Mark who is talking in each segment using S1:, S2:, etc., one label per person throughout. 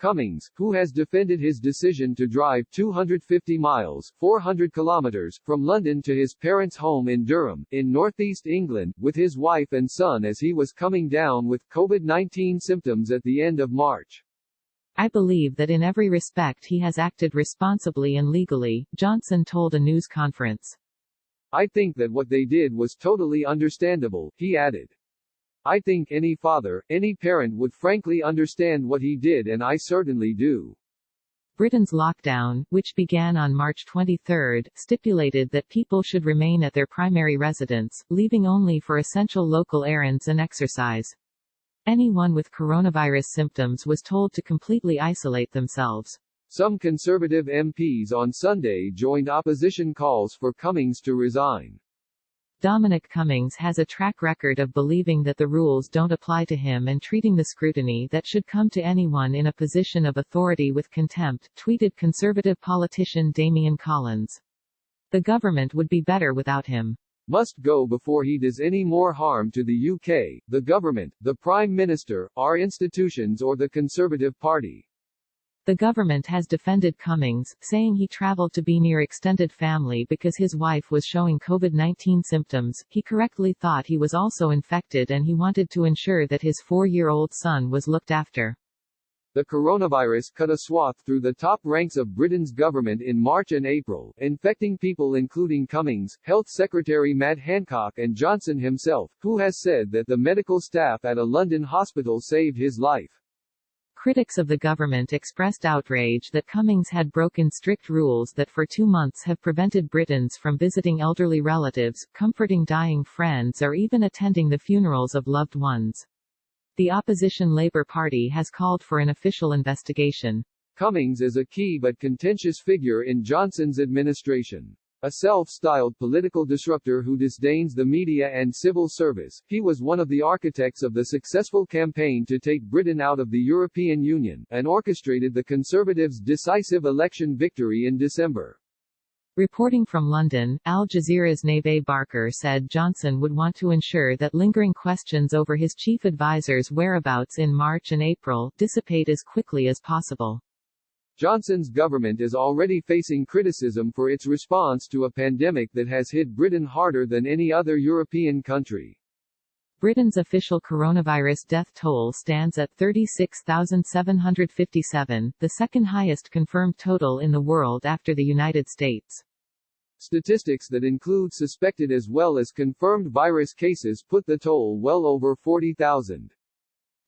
S1: Cummings, who has defended his decision to drive 250 miles 400 kilometers from London to his parents' home in Durham, in northeast England, with his wife and son as he was coming down with COVID-19 symptoms at the end of March.
S2: I believe that in every respect he has acted responsibly and legally, Johnson told a news conference.
S1: I think that what they did was totally understandable, he added. I think any father, any parent would frankly understand what he did, and I certainly do.
S2: Britain's lockdown, which began on March 23, stipulated that people should remain at their primary residence, leaving only for essential local errands and exercise. Anyone with coronavirus symptoms was told to completely isolate themselves.
S1: Some Conservative MPs on Sunday joined opposition calls for Cummings to resign.
S2: Dominic Cummings has a track record of believing that the rules don't apply to him and treating the scrutiny that should come to anyone in a position of authority with contempt, tweeted Conservative politician Damian Collins. The government would be better without him.
S1: Must go before he does any more harm to the UK, the government, the Prime Minister, our institutions or the Conservative Party.
S2: The government has defended Cummings, saying he travelled to be near extended family because his wife was showing COVID-19 symptoms. He correctly thought he was also infected and he wanted to ensure that his 4-year-old son was looked after.
S1: The coronavirus cut a swath through the top ranks of Britain's government in March and April, infecting people including Cummings, Health Secretary Matt Hancock and Johnson himself, who has said that the medical staff at a London hospital saved his life.
S2: Critics of the government expressed outrage that Cummings had broken strict rules that for 2 months have prevented Britons from visiting elderly relatives, comforting dying friends or even attending the funerals of loved ones. The opposition Labour Party has called for an official investigation.
S1: Cummings is a key but contentious figure in Johnson's administration. A self-styled political disruptor who disdains the media and civil service, he was one of the architects of the successful campaign to take Britain out of the European Union, and orchestrated the Conservatives' decisive election victory in December.
S2: Reporting from London, Al Jazeera's Neve Barker said Johnson would want to ensure that lingering questions over his chief advisor's whereabouts in March and April dissipate as quickly as possible.
S1: Johnson's government is already facing criticism for its response to a pandemic that has hit Britain harder than any other European country.
S2: Britain's official coronavirus death toll stands at 36,757, the second highest confirmed total in the world after the United States.
S1: Statistics that include suspected as well as confirmed virus cases put the toll well over 40,000.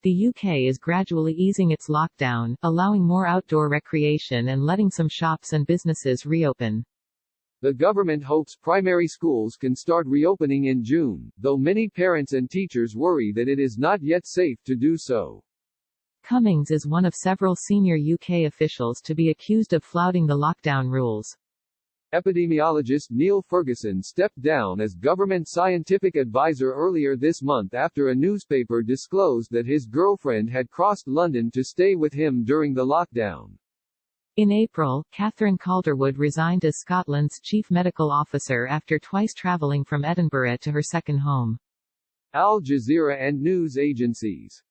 S2: The UK is gradually easing its lockdown, allowing more outdoor recreation and letting some shops and businesses reopen.
S1: The government hopes primary schools can start reopening in June, though many parents and teachers worry that it is not yet safe to do so.
S2: Cummings is one of several senior UK officials to be accused of flouting the lockdown rules.
S1: Epidemiologist Neil Ferguson stepped down as government scientific advisor earlier this month after a newspaper disclosed that his girlfriend had crossed London to stay with him during the lockdown.
S2: In April, Catherine Calderwood resigned as Scotland's chief medical officer after twice travelling from Edinburgh to her second home.
S1: Al Jazeera and news agencies